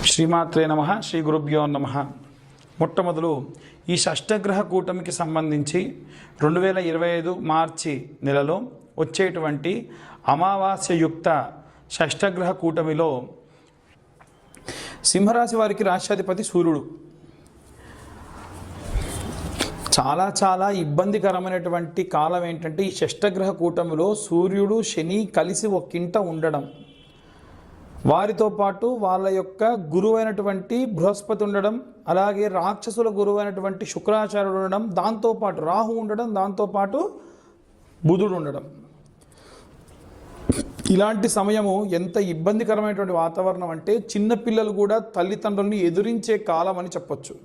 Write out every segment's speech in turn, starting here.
శ్రీమాత్రే నమః. శ్రీ గురుభ్యో నమః. మొట్టమొదలు ఈ షష్టగ్రహ కూటమికి సంబంధించి 2025 మార్చి నెలలో వచ్చేటువంటి అమావాస్యయుక్త షష్టగ్రహ కూటమిలో సింహరాశి వారికి రాష్ట్రాధిపతి సూర్యుడు. చాలా ఇబ్బందికరమైనటువంటి కాలం ఏంటంటే ఈ షష్టగ్రహ కూటమిలో సూర్యుడు శని కలిసి ఒక్కింట ఉండడం, వారితో పాటు వాళ్ళ యొక్క గురువైనటువంటి బృహస్పతి ఉండడం, అలాగే రాక్షసుల గురువైనటువంటి శుక్రాచార్యుడు ఉండడం, దాంతోపాటు రాహు ఉండడం, దాంతోపాటు బుధుడు ఉండడం. ఇలాంటి సమయము ఎంత ఇబ్బందికరమైనటువంటి వాతావరణం అంటే చిన్నపిల్లలు కూడా తల్లిదండ్రుల్ని ఎదిరించే కాలం అని చెప్పొచ్చు.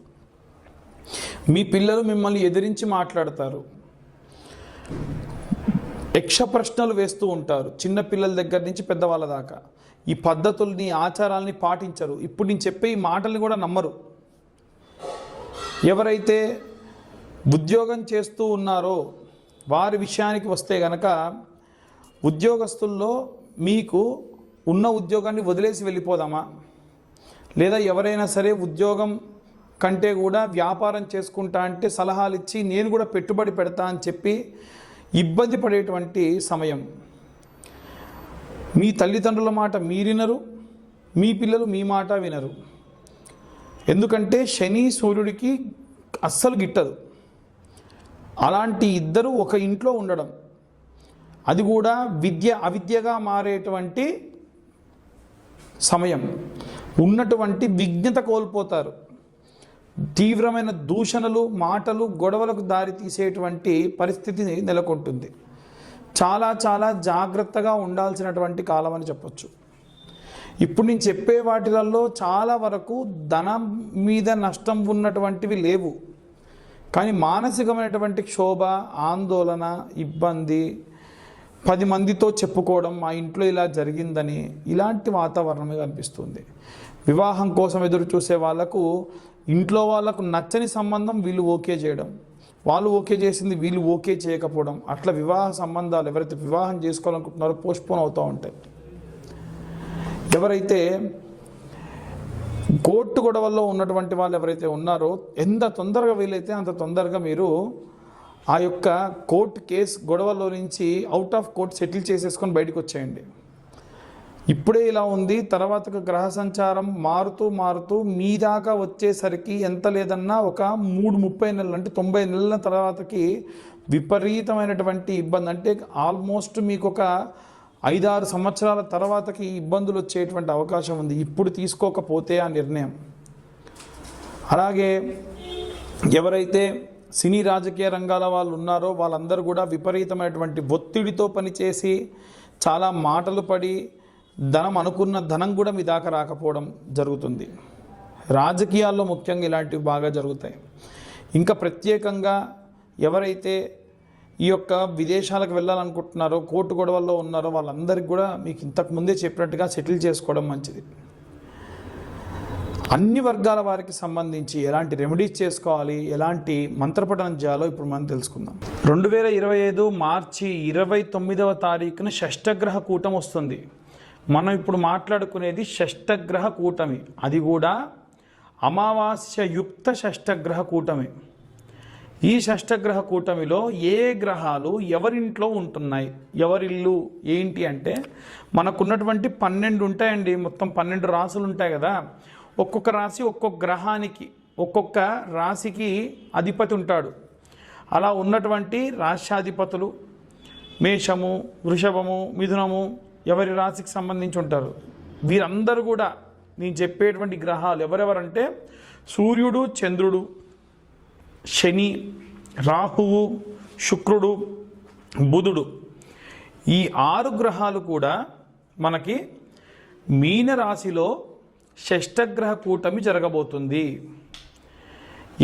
మీ పిల్లలు మిమ్మల్ని ఎదిరించి మాట్లాడతారు, యక్ష ప్రశ్నలు వేస్తూ ఉంటారు, చిన్నపిల్లల దగ్గర నుంచి పెద్దవాళ్ళ దాకా. ఈ పద్ధతుల్ని ఆచారాలని పాటించరు. ఇప్పుడు నేను చెప్పే ఈ మాటల్ని కూడా నమ్మరు. ఎవరైతే ఉద్యోగం చేస్తూ ఉన్నారో వారి విషయానికి వస్తే గనక, ఉద్యోగస్తుల్లో మీకు ఉన్న ఉద్యోగాన్ని వదిలేసి వెళ్ళిపోదామా, లేదా ఎవరైనా సరే ఉద్యోగం కంటే కూడా వ్యాపారం చేసుకుంటా అంటే సలహాలు ఇచ్చి నేను కూడా పెట్టుబడి పెడతా అని చెప్పి ఇబ్బంది పడేటువంటి సమయం. మీ తల్లిదండ్రుల మాట మీరినరు, మీ పిల్లలు మీ మాట వినరు. ఎందుకంటే శని సూర్యుడికి అస్సలు గిట్టదు. అలాంటి ఇద్దరు ఒక ఇంట్లో ఉండడం, అది కూడా అవిద్యగా మారేటువంటి సమయం. ఉన్నటువంటి విజ్ఞత కోల్పోతారు. తీవ్రమైన దూషణలు, మాటలు, గొడవలకు దారి తీసేటువంటి పరిస్థితి నెలకొంటుంది. చాలా జాగ్రత్తగా ఉండాల్సినటువంటి కాలం అని చెప్పొచ్చు. ఇప్పుడు నేను చెప్పే వాటిలలో చాలా వరకు ధనం మీద నష్టం ఉన్నటువంటివి లేవు, కానీ మానసికమైనటువంటి క్షోభ, ఆందోళన, ఇబ్బంది, 10 మందితో చెప్పుకోవడం మా ఇంట్లో ఇలా జరిగిందని, ఇలాంటి వాతావరణమే కనిపిస్తుంది. వివాహం కోసం ఎదురు చూసే వాళ్ళకు ఇంట్లో వాళ్ళకు నచ్చని సంబంధం వీళ్ళు ఓకే చేయడం, వాళ్ళు ఓకే చేసింది వీళ్ళు ఓకే చేయకపోవడం, అట్లా వివాహ సంబంధాలు ఎవరైతే వివాహం చేసుకోవాలనుకుంటున్నారో పోస్ట్పోన్ అవుతూ ఉంటాయి. ఎవరైతే కోర్టు గొడవల్లో ఉన్నటువంటి వాళ్ళు ఎవరైతే ఉన్నారో ఎంత తొందరగా వీలైతే అంత తొందరగా మీరు ఆ యొక్క కోర్టు కేసు గొడవల్లో నుంచి అవుట్ ఆఫ్ కోర్ట్ సెటిల్ చేసేసుకొని బయటకు వచ్చేయండి. ఇప్పుడే ఇలా ఉంది, తర్వాత గ్రహ సంచారం మారుతూ మీ దాకా వచ్చేసరికి ఎంత లేదన్నా ఒక 30 నెలలు అంటే 90 నెలల తర్వాతకి విపరీతమైనటువంటి ఇబ్బంది. అంటే ఆల్మోస్ట్ మీకు ఒక 5-6 సంవత్సరాల తర్వాతకి ఇబ్బందులు వచ్చేటువంటి అవకాశం ఉంది, ఇప్పుడు తీసుకోకపోతే ఆ నిర్ణయం. అలాగే ఎవరైతే సినీ రాజకీయ రంగాల వాళ్ళు ఉన్నారో వాళ్ళందరూ కూడా విపరీతమైనటువంటి ఒత్తిడితో పనిచేసి చాలా మాటలు పడి అనుకున్న ధనం కూడా మీ దాకా రాకపోవడం జరుగుతుంది. రాజకీయాల్లో ముఖ్యంగా ఇలాంటివి బాగా జరుగుతాయి. ఇంకా ప్రత్యేకంగా ఎవరైతే ఈ యొక్క విదేశాలకు వెళ్ళాలనుకుంటున్నారో, కోర్టు గొడవల్లో ఉన్నారో వాళ్ళందరికీ కూడా మీకు ఇంతకుముందే చెప్పినట్టుగా సెటిల్ చేసుకోవడం మంచిది. అన్ని వర్గాల వారికి సంబంధించి ఎలాంటి రెమెడీస్ చేసుకోవాలి, ఎలాంటి మంత్రపఠనం చేయాలో ఇప్పుడు మనం తెలుసుకుందాం. 2025 మార్చి 29వ తారీఖున షష్టగ్రహ కూటమి వస్తుంది. మనం ఇప్పుడు మాట్లాడుకునేది షష్టగ్రహ కూటమి, అది కూడా అమావాస్యయుక్త షష్టగ్రహ కూటమి. ఈ షష్టగ్రహ కూటమిలో ఏ గ్రహాలు ఎవరింట్లో ఉంటున్నాయి, ఎవరిల్లు ఏంటి అంటే మనకున్నటువంటి 12 ఉంటాయండి. మొత్తం 12 రాసులు ఉంటాయి కదా. ఒక్కొక్క రాశి ఒక్కొక్క గ్రహానికి, ఒక్కొక్క రాశికి అధిపతి ఉంటాడు. అలా ఉన్నటువంటి రాశ్యాధిపతులు మేషము, వృషభము, మిథునము ఎవరి రాశికి సంబంధించి ఉంటారు. వీరందరూ కూడా నేను చెప్పేటువంటి గ్రహాలు ఎవరెవరంటే సూర్యుడు, చంద్రుడు, శని, రాహువు, శుక్రుడు, బుధుడు, ఈ 6 గ్రహాలు కూడా మనకి మీనరాశిలో షష్టగ్రహ కూటమి జరగబోతుంది.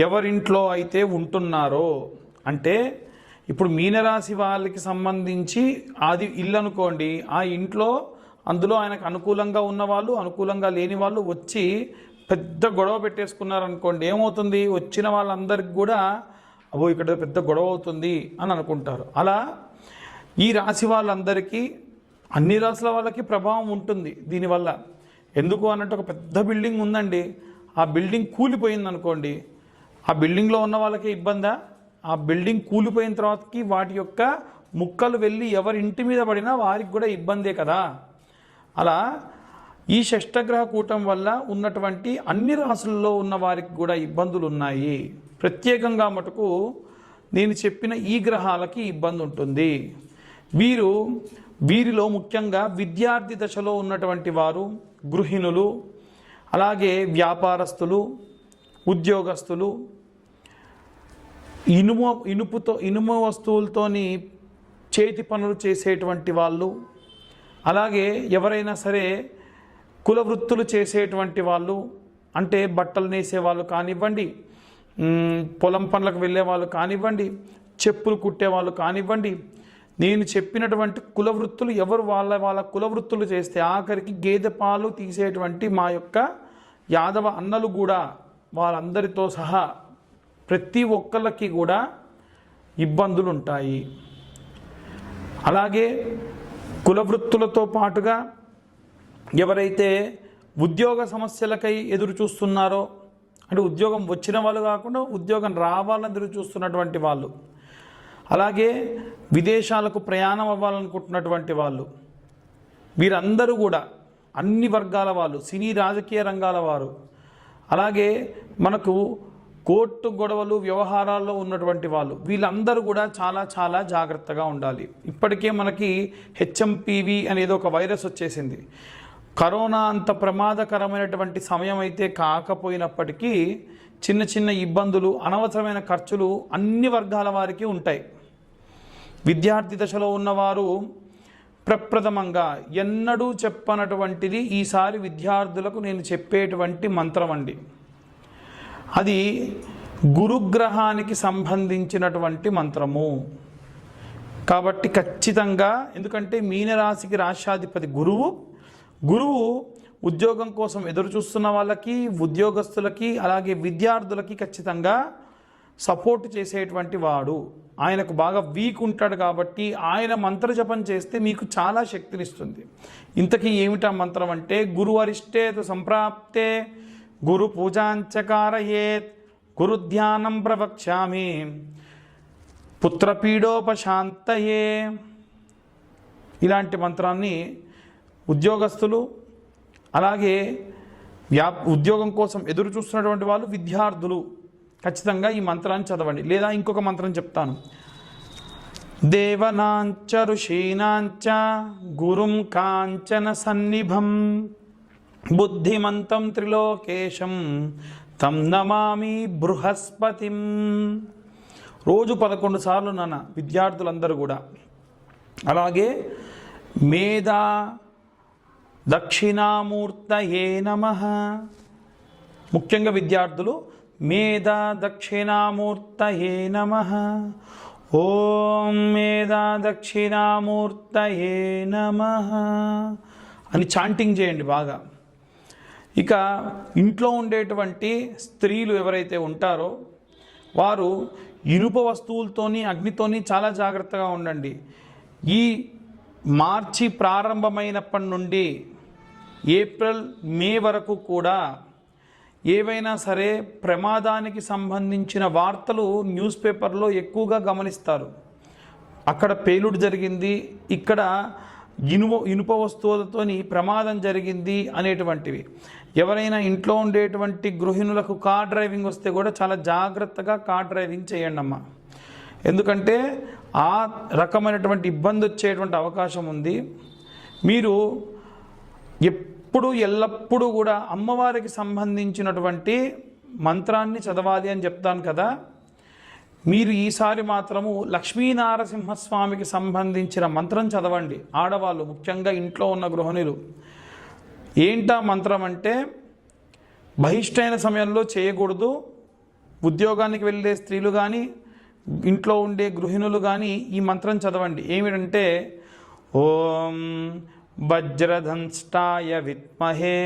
ఎవరింట్లో అయితే ఉంటున్నారో అంటే ఇప్పుడు మీనరాశి వాళ్ళకి సంబంధించి అది ఇల్లు అనుకోండి, ఆ ఇంట్లో అందులో ఆయనకు అనుకూలంగా ఉన్నవాళ్ళు, అనుకూలంగా లేని వాళ్ళు వచ్చి పెద్ద గొడవ పెట్టేసుకున్నారనుకోండి, ఏమవుతుంది, వచ్చిన వాళ్ళందరికీ కూడా అబ్బో ఇక్కడ పెద్ద గొడవ అవుతుంది అని అనుకుంటారు. అలా ఈ రాశి వాళ్ళందరికీ అన్ని రాశుల వాళ్ళకి ప్రభావం ఉంటుంది దీనివల్ల. ఎందుకు అన్నట్టు ఒక పెద్ద బిల్డింగ్ ఉందండి, ఆ బిల్డింగ్ కూలిపోయింది అనుకోండి, ఆ బిల్డింగ్లో ఉన్న వాళ్ళకి ఇబ్బందా? ఆ బిల్డింగ్ కూలిపోయిన తర్వాతకి వాటి యొక్క ముక్కలు వెళ్ళి ఎవరి ఇంటి మీద పడినా వారికి కూడా ఇబ్బందే కదా. అలా ఈ షష్టగ్రహ కూటం వల్ల ఉన్నటువంటి అన్ని రాశుల్లో ఉన్న వారికి కూడా ఇబ్బందులు ఉన్నాయి. ప్రత్యేకంగా మటుకు నేను చెప్పిన ఈ గ్రహాలకి ఇబ్బంది ఉంటుంది. వీరిలో ముఖ్యంగా విద్యార్థి దశలో ఉన్నటువంటి వారు, గృహిణులు, అలాగే వ్యాపారస్తులు, ఉద్యోగస్తులు, ఇనుము వస్తువులతోని చేతి పనులు చేసేటువంటి వాళ్ళు, అలాగే ఎవరైనా సరే కుల వృత్తులు చేసేటువంటి వాళ్ళు, అంటే బట్టలు నేసేవాళ్ళు కానివ్వండి, పొలం పనులకు వెళ్ళే వాళ్ళు కానివ్వండి, చెప్పులు కుట్టేవాళ్ళు కానివ్వండి, నేను చెప్పినటువంటి కుల వృత్తులు ఎవరు వాళ్ళ కుల వృత్తులు చేస్తే ఆఖరికి గేదె పాలు తీసేటువంటి మా యొక్క యాదవ అన్నలు కూడా వాళ్ళందరితో సహా ప్రతి ఒక్కళ్ళకి కూడా ఇబ్బందులు ఉంటాయి. అలాగే కుల వృత్తులతో పాటుగా ఎవరైతే ఉద్యోగ సమస్యలకై ఎదురు చూస్తున్నారో, అంటే ఉద్యోగం వచ్చిన వాళ్ళు కాకుండా ఉద్యోగం రావాలని ఎదురు చూస్తున్నటువంటి వాళ్ళు, అలాగే విదేశాలకు ప్రయాణం అవ్వాలనుకుంటున్నటువంటి వాళ్ళు, వీరందరూ కూడా అన్ని వర్గాల వాళ్ళు, సినీ రాజకీయ రంగాల వారు, అలాగే మనకు కోర్టు గొడవలు వ్యవహారాల్లో ఉన్నటువంటి వాళ్ళు, వీళ్ళందరూ కూడా చాలా చాలా జాగ్రత్తగా ఉండాలి. ఇప్పటికే మనకి హెచ్ఎంపివి అనేది ఒక వైరస్ వచ్చేసింది. కరోనా అంత ప్రమాదకరమైనటువంటి సమయం అయితే కాకపోయినప్పటికీ చిన్న చిన్న ఇబ్బందులు, అనవసరమైన ఖర్చులు అన్ని వర్గాల వారికి ఉంటాయి. విద్యార్థి దశలో ఉన్నవారు ప్రప్రథమంగా ఎన్నడూ చెప్పనటువంటిది ఈసారి విద్యార్థులకు నేను చెప్పేటువంటి మంత్రం అండి. అది గురుగ్రహానికి సంబంధించినటువంటి మంత్రము కాబట్టి ఖచ్చితంగా, ఎందుకంటే మీనరాశికి రాశ్యాధిపతి గురువు ఉద్యోగం కోసం ఎదురు చూస్తున్న వాళ్ళకి, ఉద్యోగస్తులకి, అలాగే విద్యార్థులకి ఖచ్చితంగా సపోర్ట్ చేసేటువంటి వాడు. ఆయనకు బాగా వీక్ ఉంటాడు కాబట్టి ఆయన మంత్రజపం చేస్తే మీకు చాలా శక్తినిస్తుంది. ఇంతకీ ఏమిటా మంత్రం అంటే, గురువరిష్టేతు సంప్రాప్తే గురు పూజాంచకారయేత్ గురుధ్యానం ప్రవక్ష్యామి పుత్రపీడోపశాంతయే. ఇలాంటి మంత్రాన్ని ఉద్యోగస్తులు, అలాగే ఉద్యోగం కోసం ఎదురు చూస్తున్నటువంటి వాళ్ళు, విద్యార్థులు ఖచ్చితంగా ఈ మంత్రాన్ని చదవండి. లేదా ఇంకొక మంత్రం చెప్తాను. దేవనాంచ ఋషీనాంచ గురుం కాంచన సన్నిభం బుద్ధిమంతం త్రిలోకేశం తం నమామి బృహస్పతిం. రోజు 11 సార్లు నాన్న విద్యార్థులందరూ కూడా. అలాగే మేధా దక్షిణామూర్తయే నమః. ముఖ్యంగా విద్యార్థులు మేధా దక్షిణామూర్తయే నమః, ఓం మేధా దక్షిణామూర్తయే నమః అని చాంటింగ్ చేయండి బాగా. ఇక ఇంట్లో ఉండేటువంటి స్త్రీలు ఎవరైతే ఉంటారో వారు ఇనుప వస్తువులతోని, అగ్నితోని చాలా జాగ్రత్తగా ఉండండి. ఈ మార్చి ప్రారంభమైనప్పటి నుండి ఏప్రిల్, మే వరకు కూడా ఏవైనా సరే ప్రమాదానికి సంబంధించిన వార్తలు న్యూస్ పేపర్లో ఎక్కువగా గమనిస్తారు. అక్కడ పేలుడు జరిగింది, ఇక్కడ ఇనుప వస్తువులతోని ప్రమాదం జరిగింది అనేటువంటివి. ఎవరైనా ఇంట్లో ఉండేటువంటి గృహిణులకు కార్ డ్రైవింగ్ వస్తే కూడా చాలా జాగ్రత్తగా కార్ డ్రైవింగ్ చేయండి అమ్మా. ఎందుకంటే ఆ రకమైనటువంటి ఇబ్బంది వచ్చేటువంటి అవకాశం ఉంది. మీరు ఎల్లప్పుడూ కూడా అమ్మవారికి సంబంధించినటువంటి మంత్రాన్ని చదవాలి అని చెప్తాను కదా. మీరు ఈసారి మాత్రము లక్ష్మీనారసింహస్వామికి సంబంధించిన మంత్రం చదవండి. ఆడవాళ్ళు, ముఖ్యంగా ఇంట్లో ఉన్న గృహిణులు. ఏంటా మంత్రం అంటే, బహిష్టైన సమయంలో చేయకూడదు. ఉద్యోగానికి వెళ్ళే స్త్రీలు కానీ, ఇంట్లో ఉండే గృహిణులు కానీ ఈ మంత్రం చదవండి. ఏమిటంటే, ఓం వజ్రధన్ష్టాయ విద్మహే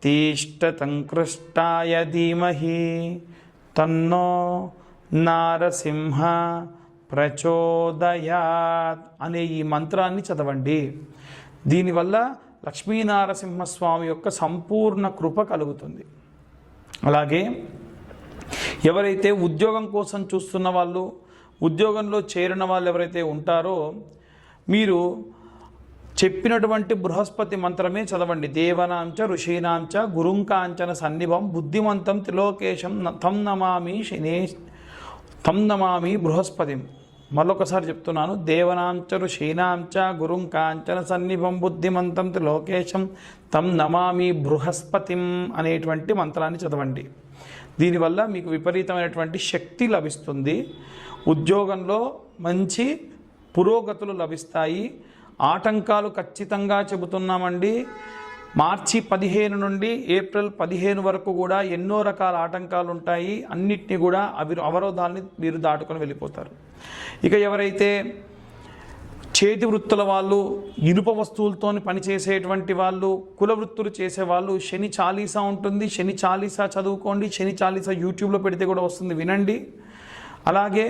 తీష్టతంకృష్టాయ ధీమహి తన్నో నారసింహ ప్రచోదయాత్ అనే ఈ మంత్రాన్ని చదవండి. దీనివల్ల లక్ష్మీనారసింహస్వామి యొక్క సంపూర్ణ కృప కలుగుతుంది. అలాగే ఎవరైతే ఉద్యోగం కోసం చూస్తున్న వాళ్ళు, ఉద్యోగంలో చేరిన వాళ్ళు ఎవరైతే ఉంటారో మీరు చెప్పినటువంటి బృహస్పతి మంత్రమే చదవండి. దేవనాంచ ఋషీనాంచ గురుంకాంచన సన్నిభం బుద్ధిమంతం త్రిలోకేశం తం నమామి బృహస్పతిం. మరొకసారి చెప్తున్నాను, దేవనాంచ ఋషీనాంచ గురుంకాంచన సన్నిభం బుద్ధిమంతం త్రిలోకేశం తం నమామి బృహస్పతిం అనేటువంటి మంత్రాన్ని చదవండి. దీనివల్ల మీకు విపరీతమైనటువంటి శక్తి లభిస్తుంది. ఉద్యోగంలో మంచి పురోగతులు లభిస్తాయి. ఆటంకాలు ఖచ్చితంగా చెబుతున్నామండి. మార్చి 15 నుండి ఏప్రిల్ 15 వరకు కూడా ఎన్నో రకాల ఆటంకాలు ఉంటాయి. అన్నిటినీ కూడా అవరోధాలని మీరు దాటుకొని వెళ్ళిపోతారు. ఇక ఎవరైతే చేతి వృత్తుల వాళ్ళు, ఇనుప వస్తువులతో పనిచేసేటువంటి వాళ్ళు, కుల వృత్తులు చేసేవాళ్ళు, శని చాలీసా ఉంటుంది. శని చాలీసా చదువుకోండి. శని చాలీసా యూట్యూబ్లో పెడితే కూడా వస్తుంది, వినండి. అలాగే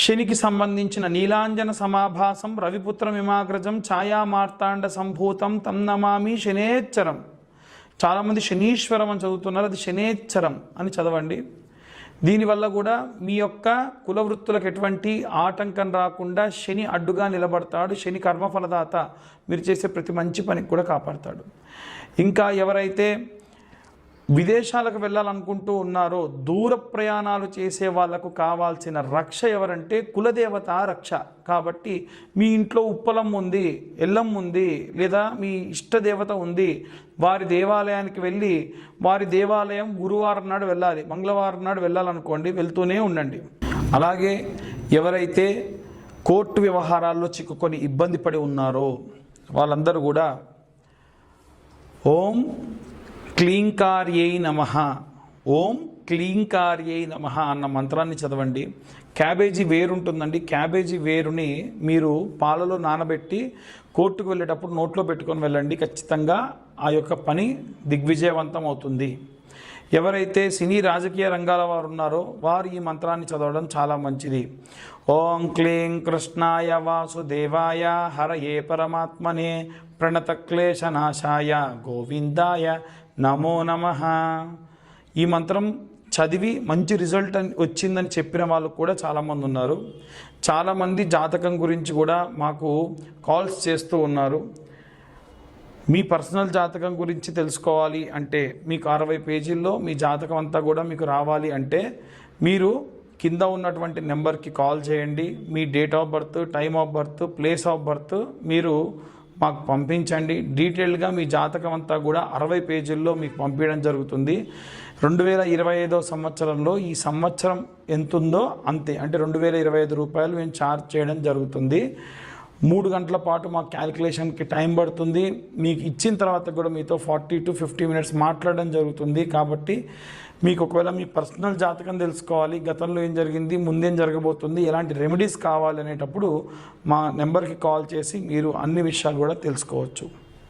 శనికి సంబంధించిన నీలాంజన సమాభాసం రవిపుత్రమిమాగ్రజం ఛాయా మార్తాండ సంభూతం తం నమామి శనేచ్చరం. చాలామంది శనీశ్వరం అని చదువుతున్నారు, అది శనేచ్చరం అని చదవండి. దీనివల్ల కూడా మీ యొక్క కులవృత్తులకు ఎటువంటి ఆటంకం రాకుండా శని అడ్డుగా నిలబడతాడు. శని కర్మఫలదాత, మీరు చేసే ప్రతి మంచి పనికి కూడా కాపాడతాడు. ఇంకా ఎవరైతే విదేశాలకు వెళ్ళాలనుకుంటూ ఉన్నారో, దూర ప్రయాణాలు చేసే వాళ్లకు కావాల్సిన రక్ష ఎవరంటే కులదేవత రక్ష. కాబట్టి మీ ఇంట్లో ఉప్పలం ఉంది, ఎల్లం ఉంది, లేదా మీ ఇష్టదేవత ఉంది, వారి దేవాలయానికి వెళ్ళి, వారి దేవాలయం గురువారం నాడు వెళ్ళాలి, మంగళవారం నాడు వెళ్ళాలనుకోండి, వెళ్తూనే ఉండండి. అలాగే ఎవరైతే కోర్టు వ్యవహారాల్లో చిక్కుకొని ఇబ్బంది పడి ఉన్నారో వాళ్ళందరూ కూడా ఓం క్లీంకార్యై నమః, ఓం క్లీంకార్యై నమః అన్న మంత్రాన్ని చదవండి. క్యాబేజీ వేరు ఉంటుందండి. క్యాబేజీ వేరుని మీరు పాలలో నానబెట్టి కోర్టుకు వెళ్ళేటప్పుడు నోట్లో పెట్టుకొని వెళ్ళండి. ఖచ్చితంగా ఆ యొక్క పని దిగ్విజయవంతం అవుతుంది. ఎవరైతే సినీ రాజకీయ రంగాల వారు ఉన్నారో వారు ఈ మంత్రాన్ని చదవడం చాలా మంచిది. ఓం క్లీం కృష్ణాయ వాసుదేవాయ హరయే పరమాత్మనే ప్రణతక్లేశనాశాయ గోవిందాయ నమో నమః. ఈ మంత్రం చదివి మంచి రిజల్ట్ వచ్చిందని చెప్పిన వాళ్ళు కూడా చాలామంది ఉన్నారు. చాలామంది జాతకం గురించి కూడా మాకు కాల్స్ చేస్తూ ఉన్నారు. మీ పర్సనల్ జాతకం గురించి తెలుసుకోవాలి అంటే, మీకు 60 పేజీల్లో మీ జాతకం అంతా కూడా మీకు రావాలి అంటే మీరు కింద ఉన్నటువంటి నెంబర్కి కాల్ చేయండి. మీ date of birth, time of birth, place of birth మీరు మాకు పంపించండి. డీటెయిల్గా మీ జాతకం అంతా కూడా 60 పేజీల్లో మీకు పంపించడం జరుగుతుంది. 2025 సంవత్సరంలో ఈ సంవత్సరం ఎంతుందో అంతే, అంటే 2025 రూపాయలు మేము ఛార్జ్ చేయడం జరుగుతుంది. 3 గంటల పాటు మా క్యాలిక్యులేషన్కి టైం పడుతుంది. మీకు ఇచ్చిన తర్వాత కూడా మీతో 40 to 50 మినిట్స్ మాట్లాడడం జరుగుతుంది. కాబట్టి మీకు ఒకవేళ మీ పర్సనల్ జాతకం తెలుసుకోవాలి, గతంలో ఏం జరిగింది, ముందేం జరగబోతుంది, ఎలాంటి రెమెడీస్ కావాలి అనేటప్పుడు మా నెంబర్కి కాల్ చేసి మీరు అన్ని విషయాలు కూడా తెలుసుకోవచ్చు.